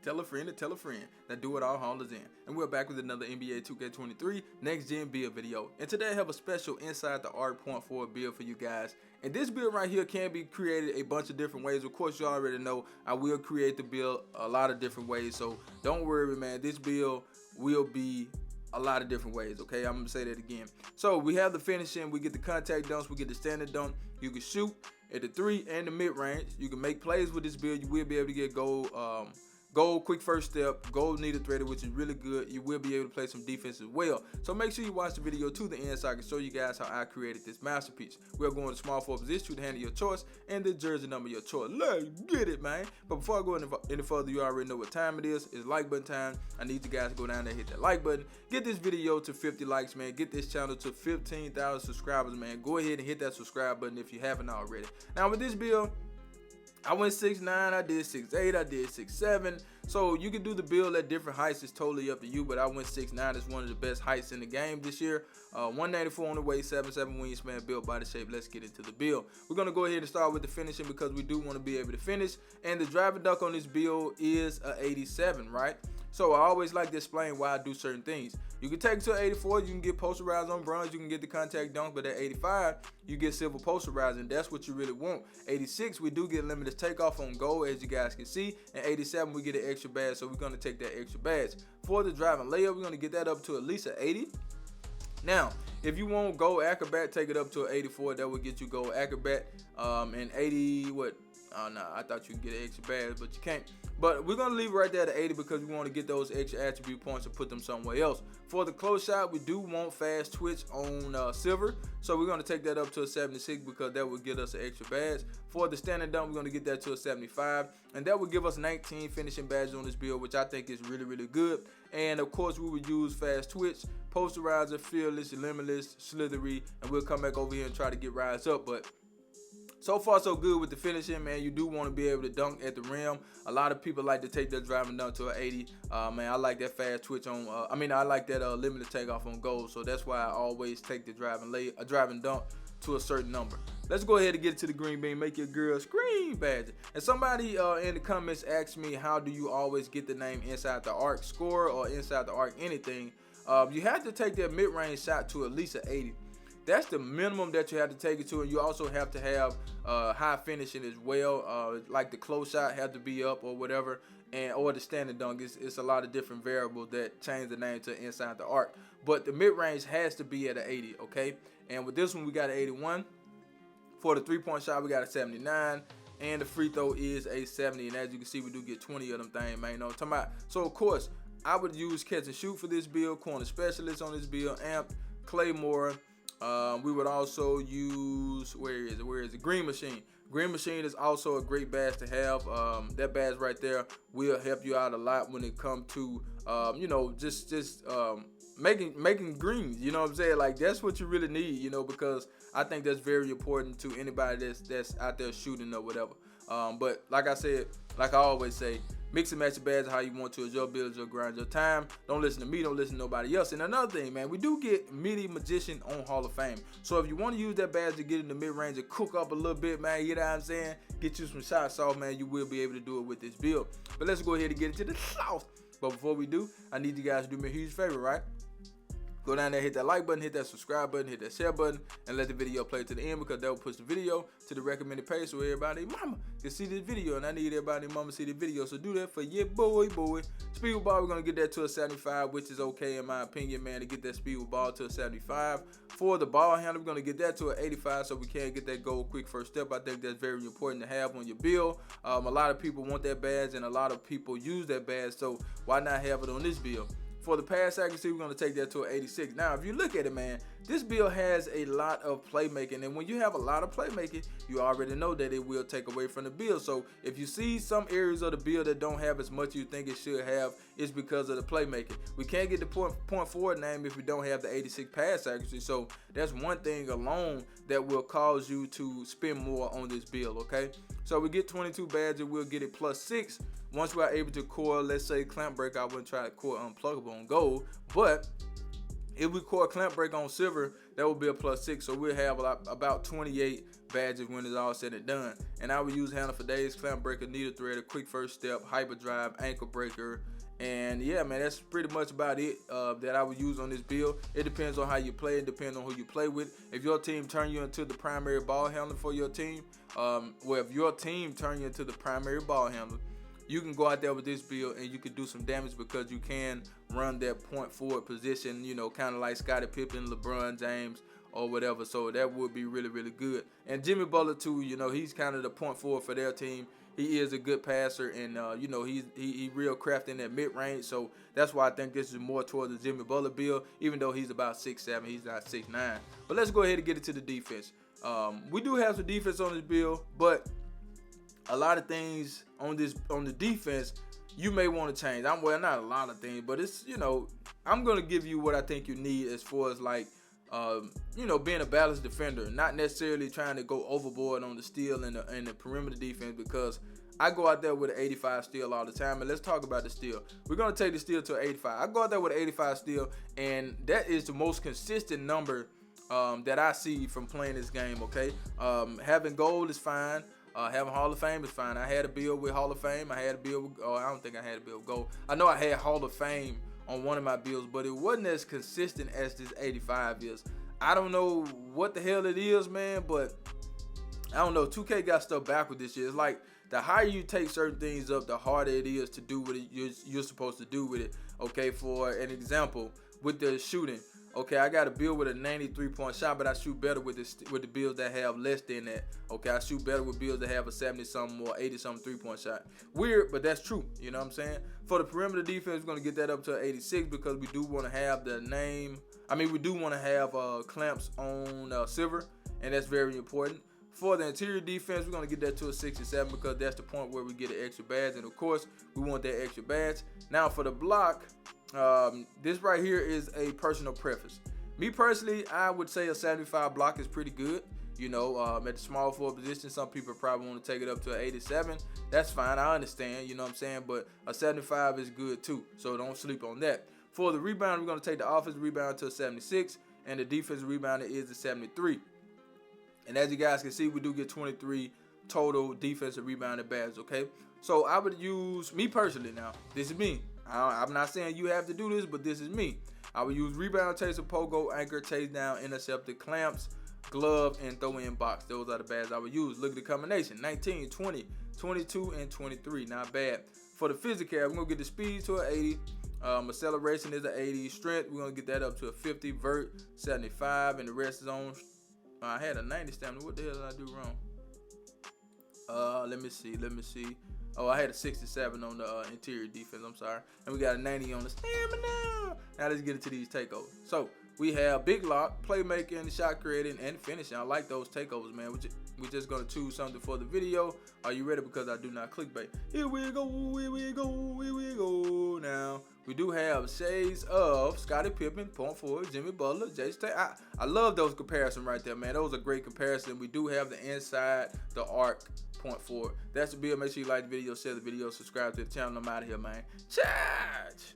tell a friend to tell a friend that Do It All Haulers in. And we're back with another NBA 2K23 Next Gen build video. And today I have a special Inside the Arc point forward build for you guys. And this build right here can be created a bunch of different ways. Of course, you already know I will create the build a lot of different ways. So don't worry, man. This build will be a lot of different ways, okay? I'm gonna say that again. So we have the finishing, we get the contact dunks, we get the standard dunk. You can shoot at the 3 and the mid range. You can make plays with this build. You will be able to get goal quick first step, goal needle threaded, which is really good. You will be able to play some defense as well. So make sure you watch the video to the end so I can show you guys how I created this masterpiece. We're going to small forward position, the hand of your choice, and the jersey number of your choice. Let's get it, man. But before I go any further, you already know what time it is. It's like button time. I need you guys to go down there and hit that like button. Get this video to 50 likes, man. Get this channel to 15,000 subscribers, man. Go ahead and hit that subscribe button if you haven't already. Now with this build, I went 6'9", I did 6'8", I did 6'7". So you can do the build at different heights. It's totally up to you, but I went 6'9". It's one of the best heights in the game this year. 194 on the waist, 7'7" wingspan, built body shape. Let's get into the build. We're going to go ahead and start with the finishing because we do want to be able to finish. And the driving dunk on this build is a 87, right? So I always like to explain why I do certain things. You can take it to 84, you can get posterized on bronze, you can get the contact dunk, but at 85, you get silver posterized, and that's what you really want. 86, we do get limited takeoff on gold, as you guys can see, and 87, we get an extra badge, so we're going to take that extra badge. For the driving layup, we're going to get that up to at least an 80. Now, if you want gold acrobat, take it up to an 84. That will get you gold acrobat. And 80, what? Oh, no, I thought you could get an extra badge, but you can't. But we're going to leave it right there at 80 because we want to get those extra attribute points and put them somewhere else. For the close shot, we do want fast twitch on silver. So we're going to take that up to a 76 because that will get us an extra badge. For the standard dunk, we're going to get that to a 75. And that will give us 19 finishing badges on this build, which I think is really, really good. And of course, we would use fast twitch, posterizer, fearless, limitless, slithery, and we'll come back over here and try to get rise up. But so far, so good with the finishing, man. You do want to be able to dunk at the rim. A lot of people like to take their driving dunk to an 80. Man, I like that fast twitch on. I like that limited takeoff on goal. So that's why I always take the driving dunk to a certain number. Let's go ahead and get to the green bean. Make your girl scream badger. And somebody in the comments asked me, how do you always get the name Inside the Arc score or Inside the Arc anything? You have to take that mid-range shot to at least an 80. That's the minimum that you have to take it to, and you also have to have high finishing as well. Like the close shot have to be up or whatever, or the standard dunk. It's a lot of different variables that change the name to Inside the Arc. But the mid range has to be at an 80, okay? And with this one, we got an 81. For the 3-point shot, we got a 79. And the free throw is a 70. And as you can see, we do get 20 of them things, man. You know what I'm talking about? So, of course, I would use catch and shoot for this build, corner specialist on this build, amp, claymore. We would also use, where is it? Green Machine. Green Machine is also a great badge to have. That badge right there will help you out a lot when it comes to, you know, just making greens. You know what I'm saying? Like, that's what you really need, you know, because I think that's very important to anybody that's out there shooting or whatever. But like I said, like I always say, mix and match the badge how you want to. It's your build, your grind, your time. Don't listen to me, don't listen to nobody else. And another thing, man, we do get Midi Magician on Hall of Fame. So if you want to use that badge to get in the mid-range and cook up a little bit, man, you know what I'm saying? Get you some shots off, man, you will be able to do it with this build. But let's go ahead and get into the south. But before we do, I need you guys to do me a huge favor, right? Go down there, hit that like button, hit that subscribe button, hit that share button, and let the video play to the end because that will push the video to the recommended page so everybody mama can see this video. And I need everybody mama to see the video. So do that for your boy. Speed with ball, we're going to get that to a 75, which is okay in my opinion, man, to get that speed with ball to a 75. For the ball handle, we're going to get that to an 85 so we can get that goal quick first step. I think that's very important to have on your build. A lot of people want that badge and a lot of people use that badge, so why not have it on this build? For the pass accuracy, we're going to take that to an 86. Now, if you look at it, man, this build has a lot of playmaking. And when you have a lot of playmaking, you already know that it will take away from the build. So if you see some areas of the build that don't have as much you think it should have, it's because of the playmaking. We can't get the point forward name if we don't have the 86 pass accuracy. So that's one thing alone that will cause you to spend more on this build, okay? So we get 22 badges, we'll get it plus 6. Once we're able to core, let's say clamp break, I wouldn't try to core unpluggable on gold, but if we core clamp break on silver, that would be a +6. So we'll have about 28 badges when it's all said and done. And I would use handle for days, clamp breaker, needle threader, quick first step, hyperdrive, ankle breaker. And yeah, man, that's pretty much about it that I would use on this build. It depends on how you play. It depends on who you play with. If your team turn you into the primary ball handler for your team, if your team turn you into the primary ball handler, you can go out there with this build and you can do some damage because you can run that point forward position, you know, kind of like Scottie Pippen, LeBron James, or whatever. So that would be really, really good. And Jimmy Butler too, you know, he's kind of the point forward for their team. He is a good passer, and you know, he real crafty in that mid range. So that's why I think this is more towards the Jimmy Butler build, even though he's about 6'7", he's not 6'9". But let's go ahead and get into the defense. We do have some defense on this build, but a lot of things on the defense you may want to change. Well, not a lot of things, but it's, you know, I'm gonna give you what I think you need as far as like you know, being a balanced defender, not necessarily trying to go overboard on the steal and the perimeter defense, because I go out there with an 85 steal all the time. And let's talk about the steal. We're gonna take the steal to an 85. I go out there with an 85 steal, and that is the most consistent number that I see from playing this game. Okay, having gold is fine. Having Hall of Fame is fine. I had a build with Hall of Fame. I had a build with, I don't think I had a build with gold. I know I had Hall of Fame on one of my builds, but it wasn't as consistent as this 85 is. I don't know what the hell it is, man, but I don't know. 2K got stuff backward this year. It's like the higher you take certain things up, the harder it is to do what you're supposed to do with it. Okay, for an example, with the shooting. Okay, I got a build with a 93-point shot, but I shoot better with the builds that have less than that. Okay, I shoot better with builds that have a 70-something or 80-something 3-point shot. Weird, but that's true. You know what I'm saying? For the perimeter defense, we're going to get that up to 86 because we do want to have the name. I mean, we do want to have clamps on silver, and that's very important. For the interior defense, we're going to get that to a 67 because that's the point where we get an extra badge. And, of course, we want that extra badge. Now, for the block, this right here is a personal preference. Me personally, I would say a 75 block is pretty good. You know, at the small forward position, some people probably want to take it up to an 87. That's fine. I understand. You know what I'm saying? But a 75 is good, too. So don't sleep on that. For the rebound, we're going to take the offensive rebound to a 76. And the defensive rebounder is a 73. And as you guys can see, we do get 23 total defensive rebounding badges, okay? So I would use, me personally now, this is me. I'm not saying you have to do this, but this is me. I would use rebound, chaser, pogo, anchor, chase down, interceptor, clamps, glove, and throw in box. Those are the badges I would use. Look at the combination, 19, 20, 22, and 23. Not bad. For the physical, we're going to get the speed to an 80. Acceleration is an 80. Strength, we're going to get that up to a 50. Vert, 75. And the rest is on. I had a 90 stamina. What the hell did I do wrong? Let me see. Oh, I had a 67 on the interior defense. I'm sorry. And we got a 90 on the stamina. Now let's get into these takeovers. So we have big lock, playmaking, shot creating, and finishing. I like those takeovers, man. We're just gonna choose something for the video. Are you ready? Because I do not clickbait. Here we go. Now we do have shades of Scottie Pippen, point forward, Jimmy Butler, Jason Tatum. I love those comparisons right there, man. Those are great comparisons. We do have the inside, the arc, point forward. That's the build. Make sure you like the video, share the video, subscribe to the channel. I'm out of here, man. Charge!